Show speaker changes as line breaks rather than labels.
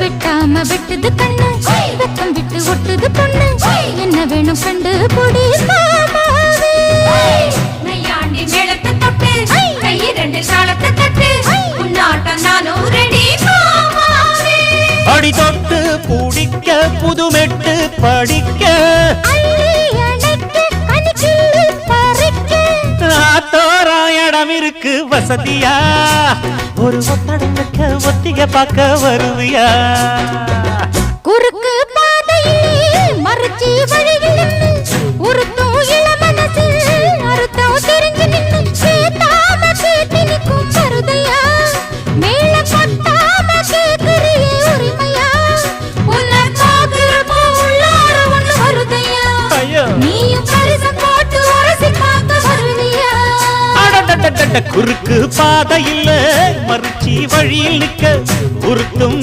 வெட்டாம வெட்டுது கண்ணு வெக்கம் விட்டு ஒட்டுது பொண்ணு என்ன வேணும் கண்டு பொடி மாமாவே
நையாண்டி மேளத்தை தொட்டு கை ரெண்டு காலத்தை தட்டு உன்னாட்டம் நானும் ரெடி மாமாவே
அடி தொட்டு பூடிக்க புதுமெட்டு படிக்க இடம் இருக்கு வசதியா ஒரு ஒத்தடம் வைக்க ஒத்திக பார்க்க வருவியா
குறுக்கு பாதையில் மறுச்சி வழியில் உருத்தும் இளமனசில் அறுத்தம் தெரிஞ்சு நின்று கேட்டாம கேட்டு நிற்கும் கருதையா மேல கொட்டாம கேட்கிறியே உரிமையா உன்னை பார்க்கிறப்போ உள்ளார ஒண்ணு வருதையா நீயும் பரிசம் போட்டு உரசி பார்க்க வருவியா
குறுக்கு பாதையில் மறுச்சி வழியில் நிற்க உருத்தும்